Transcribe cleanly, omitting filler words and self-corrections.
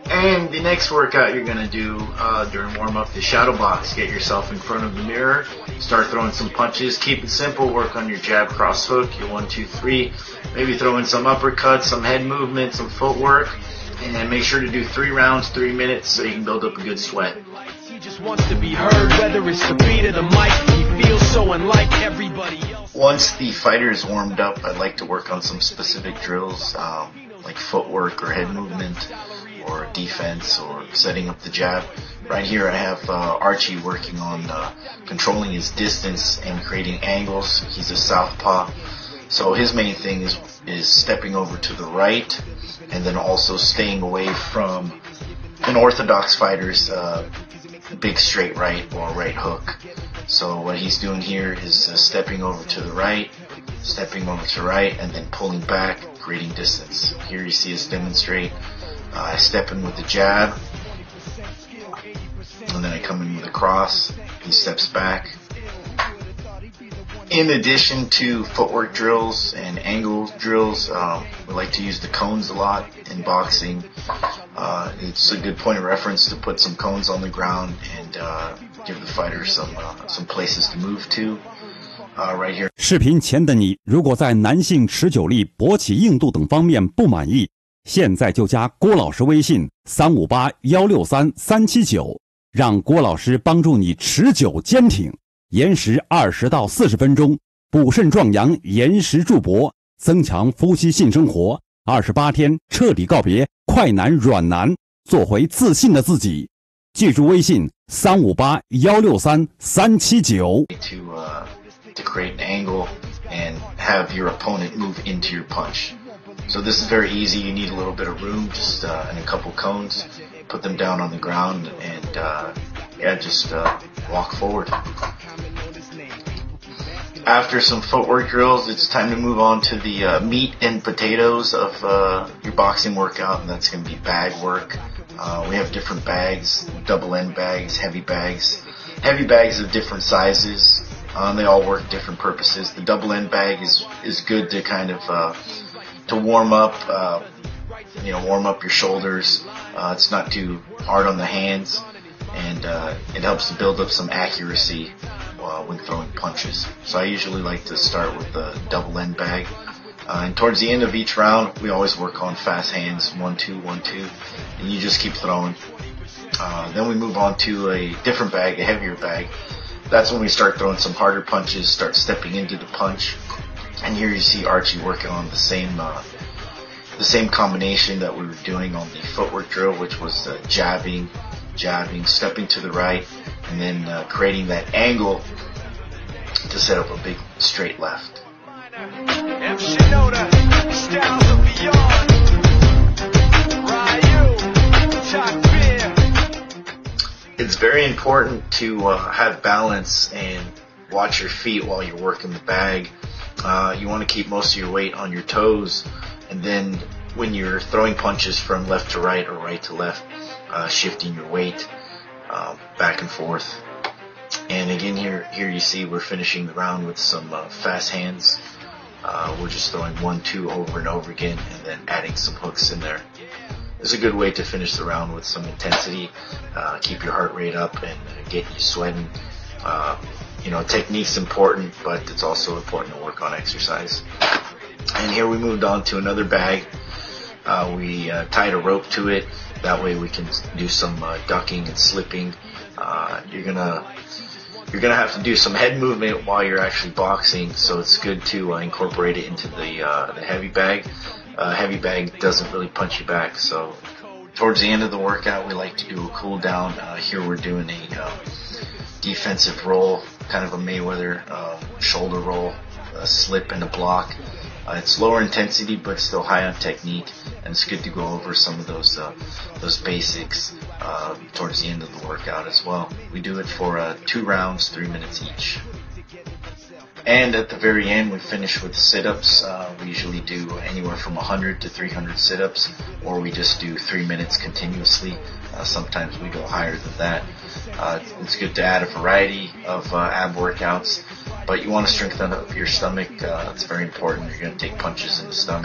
And the next workout you're going to do during warm-up is shadow box. Get yourself in front of the mirror, start throwing some punches. Keep it simple. Work on your jab, cross hook, your 1, 2, 3. Maybe throw in some uppercuts, some head movement, some footwork. And then make sure to do 3 rounds, 3 minutes, so you can build up a good sweat. He just wants to be heard, whether it's the beat of the mic. He feels so unlike everybody else. Once the fighter is warmed up, I'd like to work on some specific drills, like footwork or head movement, or defense, or setting up the jab. Right here I have Archie working on controlling his distance and creating angles. He's a southpaw, so his main thing is stepping over to the right, and then also staying away from an orthodox fighter's big straight right or right hook. So what he's doing here is stepping over to the right, and then pulling back, creating distance. Here you see us demonstrate. I step in with the jab, and then I come in with a cross. He steps back. In addition to footwork drills and angle drills, we like to use the cones a lot in boxing. It's a good point of reference to put some cones on the ground and give the fighter some places to move to. Right here. 视频前的你，如果在男性持久力、勃起硬度等方面不满意，现在就加郭老师微信358-163-379，让郭老师帮助你持久坚挺，延时20到40分钟，补肾壮阳，延时助勃，增强夫妻性生活，28天彻底告别快男软男，做回自信的自己。记住微信358-163-379。To create an angle and have your opponent move into your punch. So this is very easy. You need a little bit of room, just and a couple cones. Put them down on the ground and just walk forward. After some footwork drills, it's time to move on to the meat and potatoes of your boxing workout, and that's going to be bag work. We have different bags, double end bags, heavy bags of different sizes. They all work different purposes. The double end bag is good to kind of to warm up, warm up your shoulders. It's not too hard on the hands, and it helps to build up some accuracy when throwing punches. So I usually like to start with the double end bag. And towards the end of each round, we always work on fast hands, 1, 2, 1, 2, and you just keep throwing. Then we move on to a different bag, a heavier bag. That's when we start throwing some harder punches, start stepping into the punch. And here you see Archie working on the same combination that we were doing on the footwork drill, which was jabbing, stepping to the right, and then creating that angle to set up a big straight left. It's very important to have balance and watch your feet while you're working the bag. You want to keep most of your weight on your toes, and then when you're throwing punches from left to right or right to left, shifting your weight back and forth. And again, here you see we're finishing the round with some fast hands. We're just throwing 1, 2 over and over again, and then adding some hooks in there. It's a good way to finish the round with some intensity, keep your heart rate up, and get you sweating. Technique's important, but it's also important to work on exercise. And here we moved on to another bag. We tied a rope to it. That way we can do some ducking and slipping. You're gonna have to do some head movement while you're actually boxing, so it's good to incorporate it into the heavy bag. Heavy bag doesn't really punch you back, so towards the end of the workout we like to do a cool down. Here we're doing a defensive roll, kind of a Mayweather shoulder roll, a slip and a block. It's lower intensity but still high on technique, and it's good to go over some of those basics towards the end of the workout as well. We do it for 2 rounds, 3 minutes each. And at the very end, we finish with sit-ups. We usually do anywhere from 100 to 300 sit-ups, or we just do 3 minutes continuously. Sometimes we go higher than that. It's good to add a variety of ab workouts, but you want to strengthen up your stomach. It's very important. You're going to take punches in the stomach.